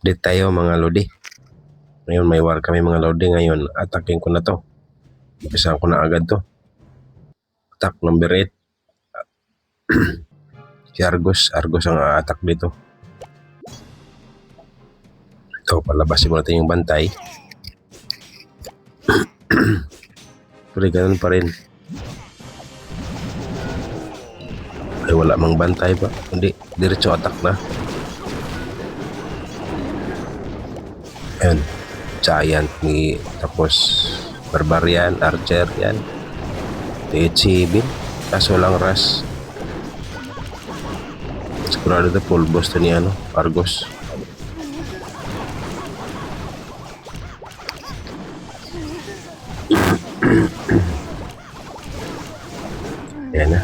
Update tayo mga lodi. Ngayon may war kami mga lodi. Ngayon atakin ko na to. Umpisahan ko na agad to. Attack number 8. Si Argos. Argos ang attack dito. Ito, palabasin mo natin yung bantay. Pero ganun pa rin. Ay wala mang bantay pa. Hindi, diretso attack na. Ayan. Giant ni tapos Barbarian, Archer yan. THC kaso lang Ras. Sigurado na full boss to ni Argos. Ayan na.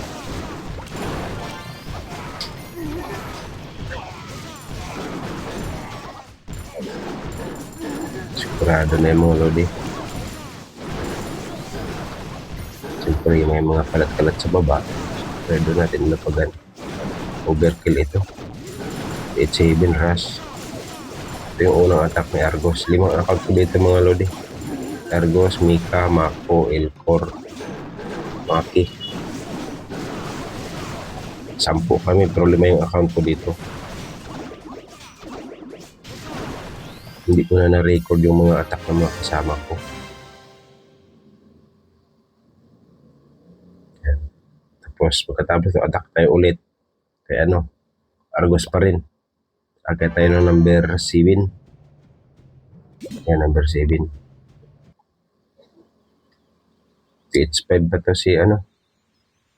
Sigurado na yung mga lodi. Siyempre may mga kalat-kalat sa baba. Pero doon natin napagan. Overkill ito. THC Rush. Ito yung unang attack ni Argos. 5 account ko dito mga lodi. Argos, Mika, Mako, Elcor, Maki. 10 kami, pero 5 yung account ko dito. Hindi ko na na-record yung mga attack ng mga kasama ko. Yan. Tapos pagkatapos ng attack tayo ulit. Kaya Argos pa rin. Agad tayo ng number 7. Yan, number 7. TH5 ba to si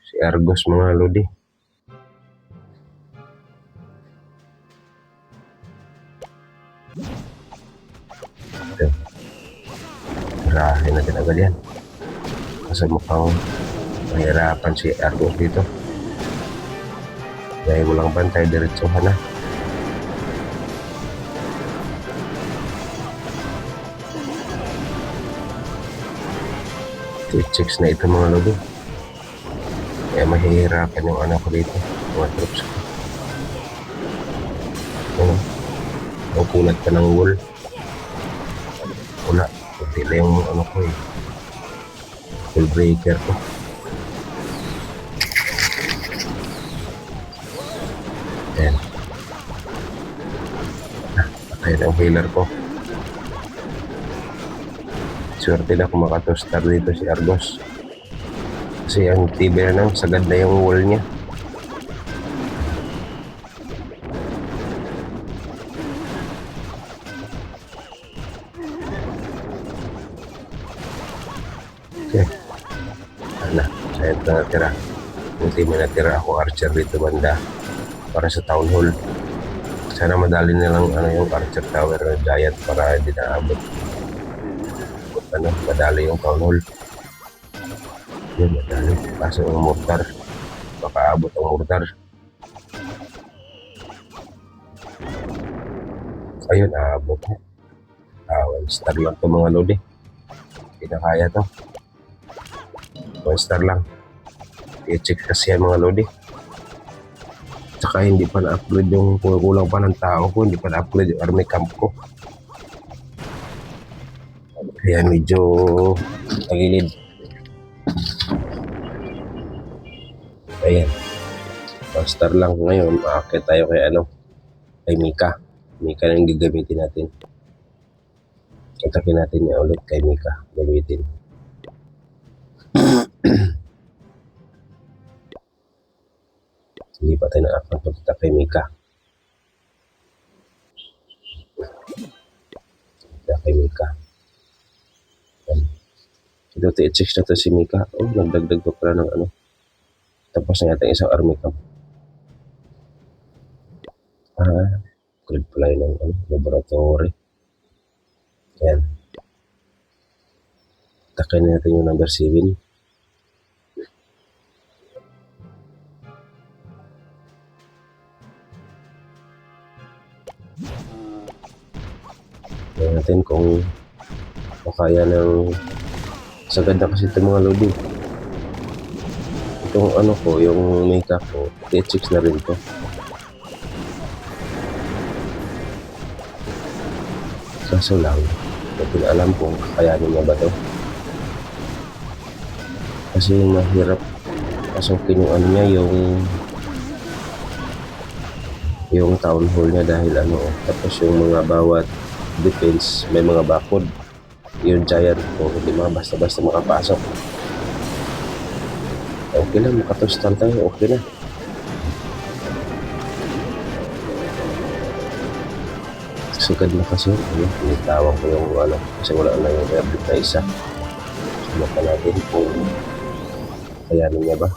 si Argos mga lodi. Ito. Tirahin natin agad yan. Kasi mukhang mahirapan si Argos dito. Dahil walang bantay, diretsohan na. Checks na ito mga lodi. Kaya mahihirapan yung ko dito. Mga troops ko. Ang kulat pa ng wall. Wala. Hindi na yung ko eh. Full breaker ko. Ayan. Patay na ang healer ko. Swerte na kung makatostar dito si Argos. Kasi ang tibay na sagad na yung wall niya. Okay. Sayang na natira. Hindi may natira ako Archer dito banda para sa Town Hall. Sana madali nilang yung Archer Tower na Giant para hindi naabot. Madali yung Town Hall. Yun, madali. Kaso yung mortar. Baka abot ang mortar. Ayun, abot. 1 star lang to mga lodi. Hindi na kaya to. 1 star lang. I-check kasi yan mga lodi. Tsaka hindi pa na-upgrade yung kulang pa ng tao ko. Hindi pa na-upgrade yung army camp ko. Kaya medyo tagilid. Ayan. 1 star lang ngayon. Maakit tayo kay kay Mika. Mika na yung gagamitin natin. Atakin natin niya ulit kay Mika. Gamitin. Hindi pa tayo na-account pagkita kay Mika. Kay Mika. Ito, THX na to si Mika. Oh, nagdagdag pa pala ng Tapos na yata isang army camp. Good pala yun ng laboratory. Ayan. Takin natin yung number 7. Tignan natin kung makaya ng sagad na kasi ito mga lodi. Itong ko, yung Mika ko, THX na rin to. Kaso lang, hindi na alam kung kakayanin niya ba to. Kasi mahirap pasukin yung ano niya, yung town hall niya dahil ano, tapos yung mga bawat defense may mga bakod. Yung giant ko, hindi basta-basta makapasok. Okay lang, makatostan tayo, okay na. Sugad na kasi, pinitawang ko yung ano, kasi wala na yung airblip na isa. Sumakan natin kung kayanin niya ba.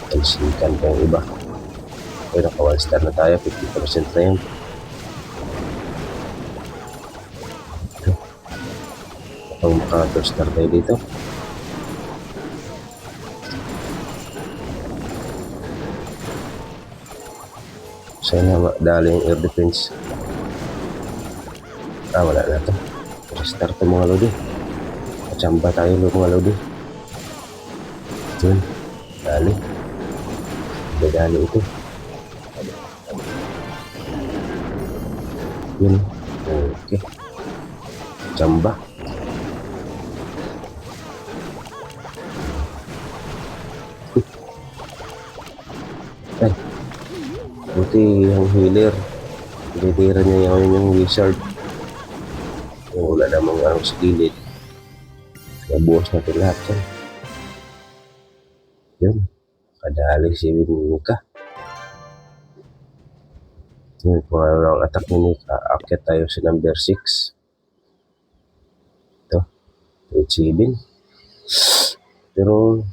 Talsikan pa yung iba. Okay, naka 1 star na tayo, 50% na yun. Mukhang maka 2 star tayo dito. Sana dali yung air defense. Wala na to. Restart to mga lodi. Kachamba tayo mga lodi. Yun. Dali. Dali ito. Yun. Okay. Kachamba. Ay. Buti yung healer. Tinitira niya yung wizard. Wala namang ano sa gilid. Nabuhos natin lahat yan. Yun. Kadali si Mika. Yun, kung ano lang attack ni Mika, akit tayo sa number 6. Ito. 8-7. Pero,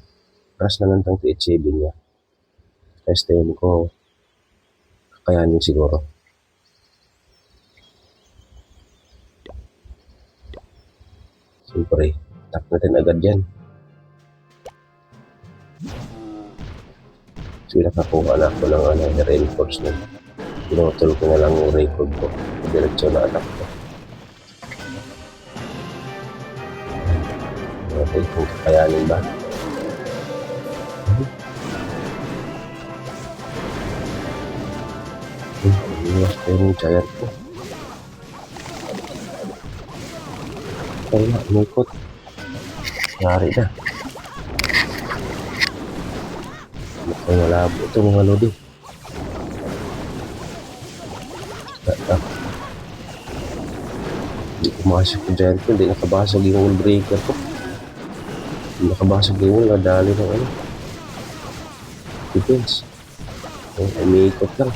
ras na lang itong 8-7 niya. First time ko, kakayanin siguro. Siyempre, attack natin agad yan. So, nakakuha na ako ng reinforcement. Pinutol ko na lang yung record ko. Diretso na attack ko. Okay, kung kakayanin ba? Iwas ko yung giant ko. Kaya, umikot. Nari na. Mukhang malabo ito mga lodi. Hindi pumasok yung giant ko. Hindi nakabasag yung wall breaker ko. Hindi nakabasag yung wall. Nadali ng ano. Defense. Umikot lang.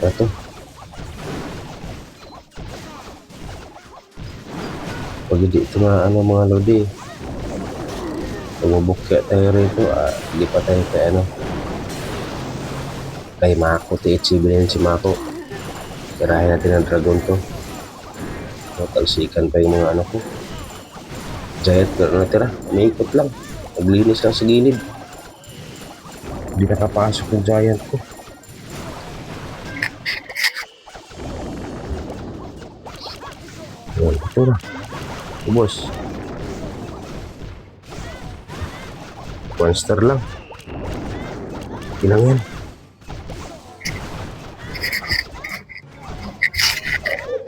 Ito. Pag hindi ito mga lodi. Bumubukya tayo rito, hindi pa tayo kay Mako, THC bilhin si Mako. Tirahin natin ang dragon to. Talsikan pa yung mga ko. Giant pero natira, may ikot lang. Naglinis lang sa gilid. Hindi nakapasok yung giant ko. Yan, ito na. Ubos. 1 star lang. Ilang yan?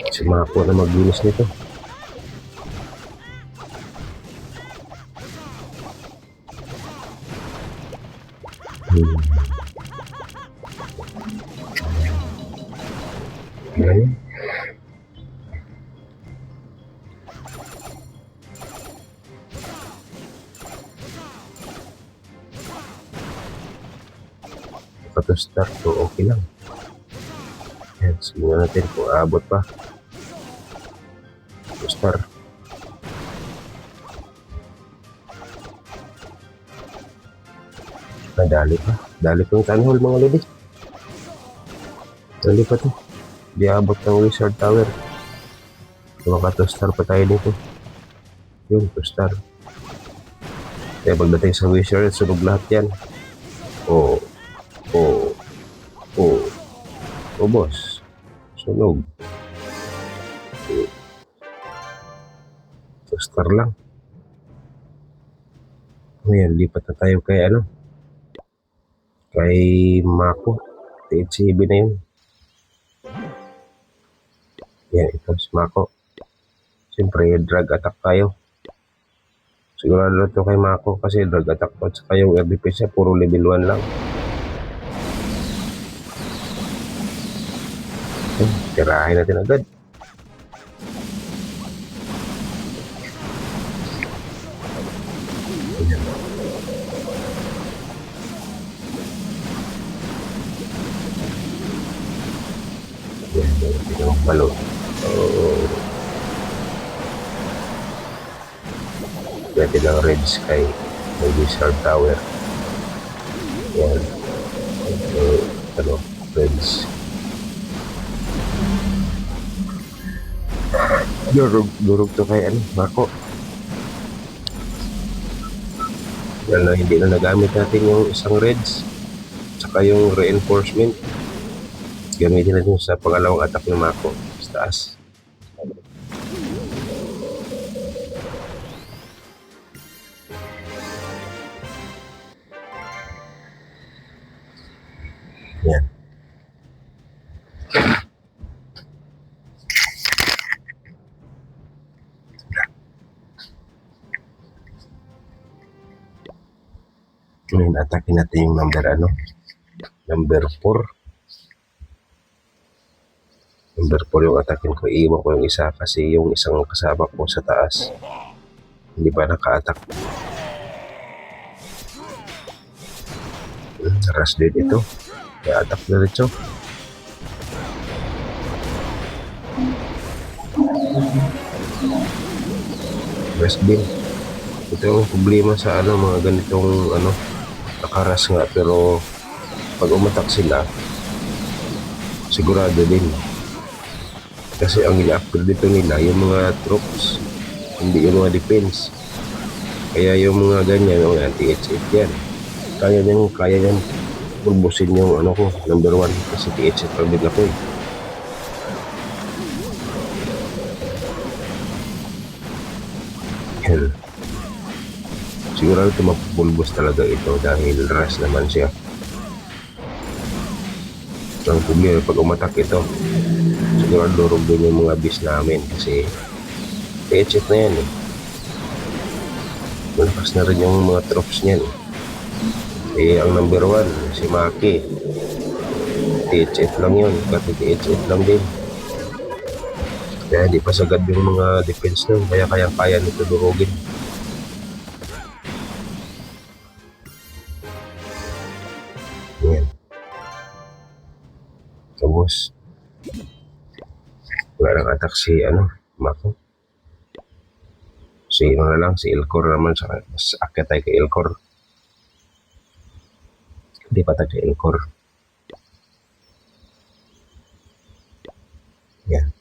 Si Mako na maglinis nito. Ayan. To start to okay lang. Yan, simulan natin kung aabot pa. To start. Dali pa. Dali pa yung tunnel mga lodi. Dali pa to. Di abot ng wizard tower. Maka to star pa tayo dito. Yun, to star. Kaya pagdating sa wizard, sunog lahat yan. Boss. Sunog. To star lang. Ngayon, lipat na tayo kay kay Mako. THCB na yun. Yan, ito si Mako. Siyempre, drag attack tayo. Sigurado ito kay Mako kasi drag attack po. At saka yung air defense niya, puro level 1 lang. Tirahin natin agad. Ayan. Ayan, yung balon. Pwede lang red sky. May wizard tower. Ayan. Reds. Durog to kay Mako. Yan na, hindi na nagamit natin yung isang reds. Tsaka yung reinforcement. Gamitin natin sa pangalawang attack ng Mako. Sa taas. Yan. Ngayon, atake natin yung number number 4. Number 4 yung atakin ko. Iiwan ko yung isa kasi yung isang kasama ko sa taas hindi pa naka-attack. Rush din ito. Kaya attack na rin ito. Rest din. Ito yung problema sa mga ganitong nakaras nga, pero pag umatak sila sigurado din kasi ang ina-upgrade dito nila yung mga troops, hindi yung mga defense. Kaya yung mga ganyan, yung anti-HF yan, kaya nyan pulbusin yung ko, number 1 kasi THF lang din ako sigurado ito mapupulbos talaga ito dahil rush naman siya. Ang problema pag umatak ito, sigurado durog din yung mga base namin kasi THF na yan malakas na rin yung mga troops niyan ang number 1 si Maki, THF lang yun, pati THF lang din, kaya di pa sagad yung mga defense nun, kaya nito durugin. Tapos wala nang attack si Mako. Si na lang, si Elcor naman, mas akit tayo kay Elcor. Hindi pa tayo kay Elcor. Yan.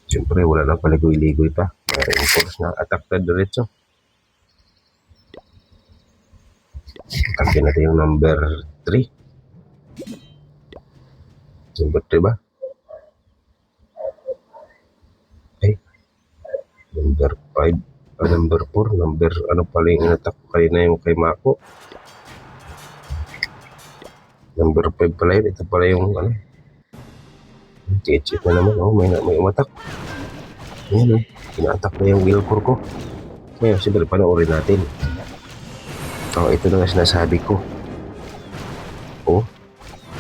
Siyempre wala nang paligoy-ligoy pa. Reinforce na attack na diretso. Attack natin yung number 3. Number 3 ba? Number 5, number 4, number pala yung inatak ko kanina yung kay Mako. Number 5 pala yun, ito pala yung THF na naman, may umatak. Ayan ina-attack na yung Wilcor ko. Kaya siguro panoorin natin. Ito na nga sinasabi ko.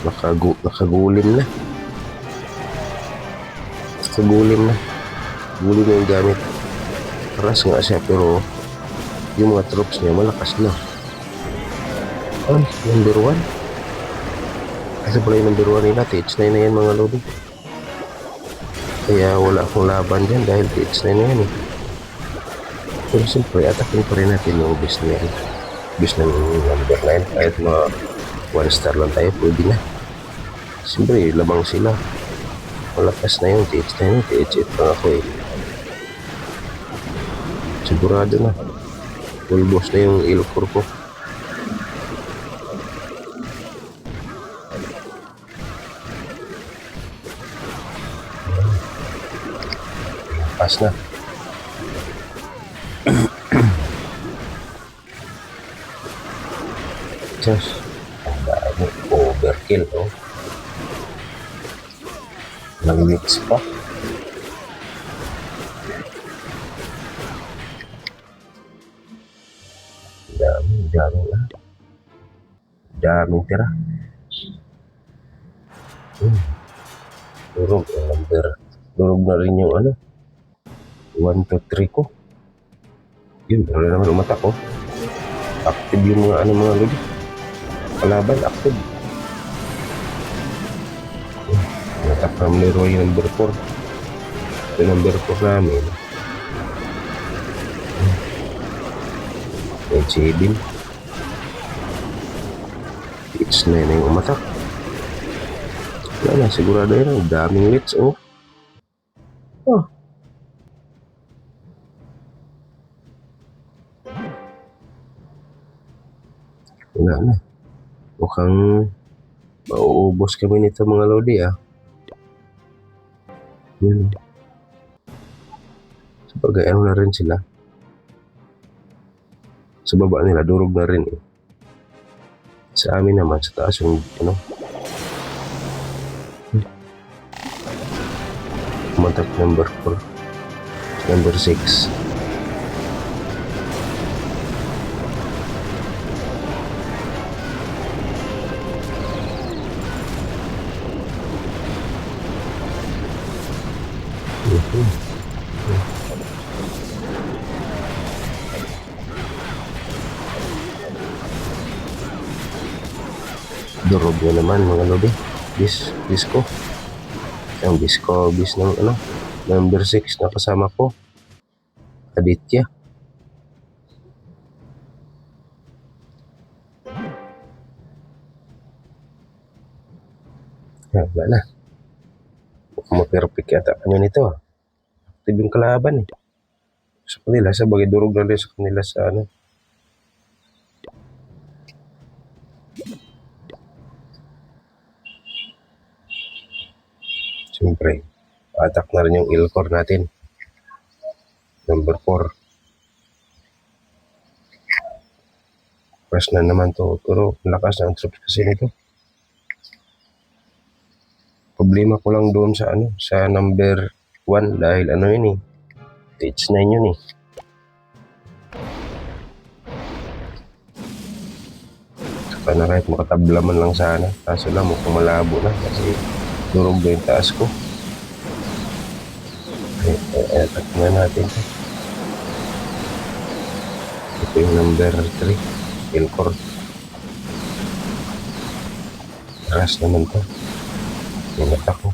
Nakagulim na. Gulim na yung gamit. Keras nga siya pero yung mga troops niya malakas na. Number 1. Kasi pala yung number 1 nila, TH9 na yan mga lodi. Kaya wala akong laban dyan dahil TH9 na yan Pero siyempre, atakin pa rin natin yung base na yan. Base na yung number 9. Kahit mga 1 star lang tayo, pwede na. Siyempre, labang sila. Malakas na yung TH9, TH8 pa ako sigurado na full boss na yung Elcor ko. Pas na. Just ang dami overkill Nag-mix pa. Dami na. Daming tira. Durog. Durog na rin yung 1, 2, 3 ko. Yun, wala naman umatak ko. Active yung mga mga lodi. Kalaban, active. Umatak na Leroy number 4. Ito number 4 namin. May Chibin. It's na yun yung umatak. Wala na, sigurado yun. Daming hits, oh. Wala na. Mukhang mauubos kami nito mga lodi, Yun. Sabagay, na rin sila. Sa baba nila, durog na rin, Sa amin naman, sa taas yung, Umatak number 4. Number 6. Durog na naman mga lodi. Disco. Ang disco bis ng number 6 na kasama ko. Aditya. Wala na. Mukhang ma-perfect yata kami nito. Active yung kalaban sa kanila. Sa bagay durog na rin sa kanila sa Siyempre, attack na rin yung Ilcor natin. Number 4. Press na naman to. Pero lakas na ang troops kasi nito. Problema ko lang doon sa sa number 1 dahil yun H9 yun Saka na kahit makatabla man lang sana. Kaso lang mukhang malabo na kasi durog na yung taas ko. Attack na natin ito. Ito yung number 3. Ilcor. Ras naman to. Yung attack ko.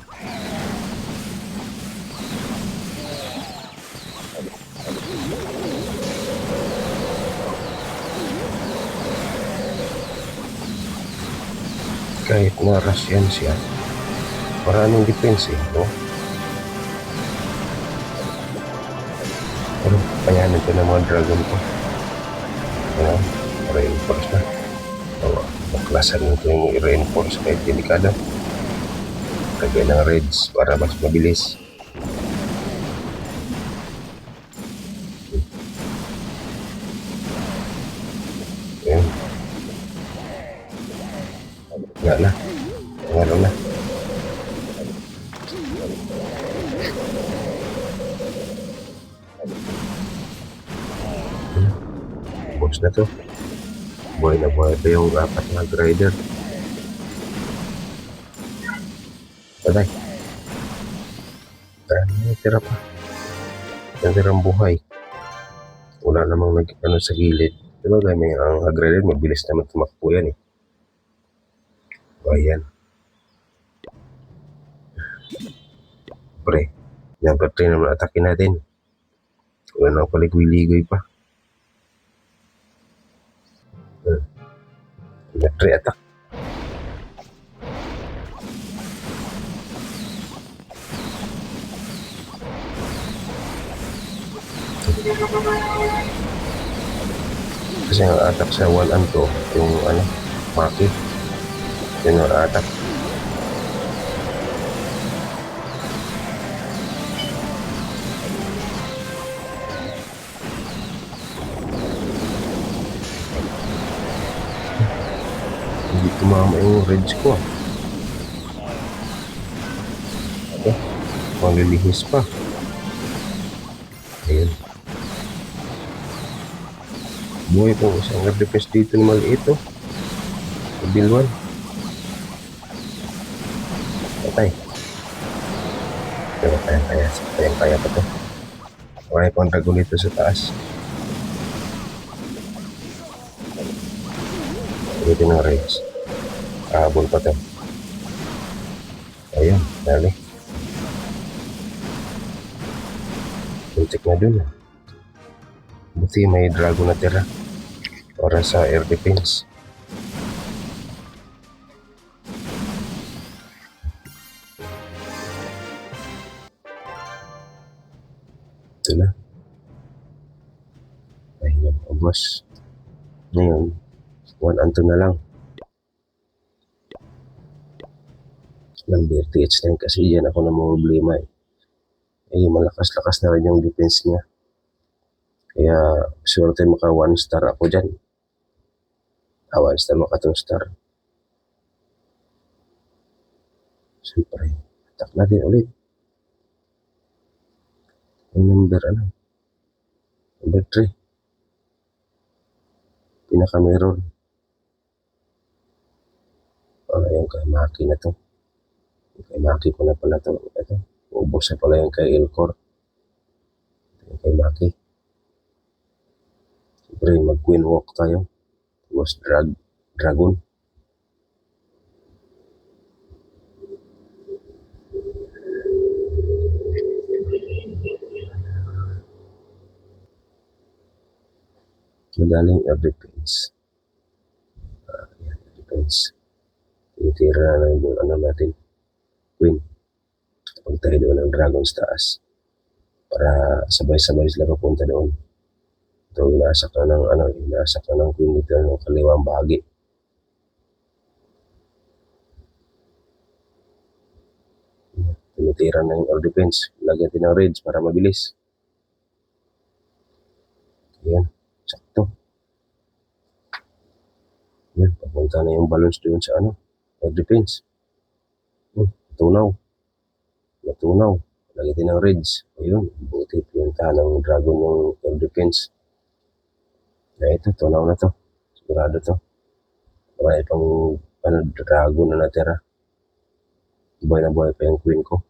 Kahit na rush yan siya, maraming defense Pero payanin ko ng mga dragon ko. Reinforce na. Maklasan nito yung i-reinforce kahit delikado. Lagay ng raids para mas mabilis. Ayan. Wala na. Wala na. Boss na to. Buhay na buhay pa yung 4 na grider. Patay. Tira pa. Natirang buhay. Wala namang sa gilid. Diba may ang grider mabilis naman tumakbo yan Ayan. Pre. Number 3 naman atakin natin. Wala nang paligwi-ligoy pa. Number 3 attack. Kasi ang attack sa 1 and 2 yung Maki. Yun ang attack. Hindi tumama yung rage ko. Okay. Manglilihis pa. Ayun. Buhay po isang air defense dito na maliit, oh. Bilwan. Patay. Pero kaya pa to. Marami pang dragon dito sa taas. Ito ng rage. Habol pa to. Ayun, dali. Buntik na dun. Buti may dragon na tira para sa air defense. Ito na. Ayun, boss. Ngayon, 1 and 2 na lang. Number TH9 kasi yan ako na problema eh. Malakas-lakas na rin yung defense niya. Kaya swerte maka 1 star ako dyan. 1 star maka 2 star. Siyempre, attack natin ulit. Yung number Number 3. Pinaka-mirror. Yung kay Maki na to. Yung kay Maki ko na pala to. Ito. Ubos na pala yung kay Elcor. Yung kay Maki. Siyempre, mag-queen walk tayo. Tapos dragon. Madaling air defense. Air defense. Tinitira na yung natin. Queen. Pag tayo doon ng dragon sa taas. Para sabay-sabay sila papunta doon. Ito, inasak na ng queen dito ng kaliwang bahagi. Tinitira na yung air defense. Lagyan din ng rage para mabilis. Ayan, sakto. Ayan, papunta na yung balloons doon sa air defense. Natunaw. Lagyan din ng rage. Ayun, buti pinunta ng dragon yung air defense. Ito, tunaw na to. Sigurado to. Marami pang dragon na natira. Buhay na buhay pa yung queen ko.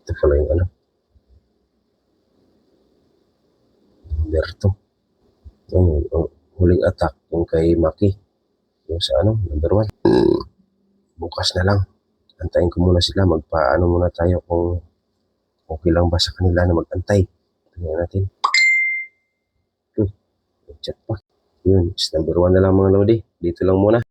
Ito pala yung Humberto. Yung huling attack yung kay Maki. Yung sa number 1. Bukas na lang. Antayin ko muna sila. Magpaano muna tayo kung okay lang ba sa kanila na mag-antay. Tingnan natin. Chat pa. Yun, number 1 na lang mga lodi. Dito lang muna.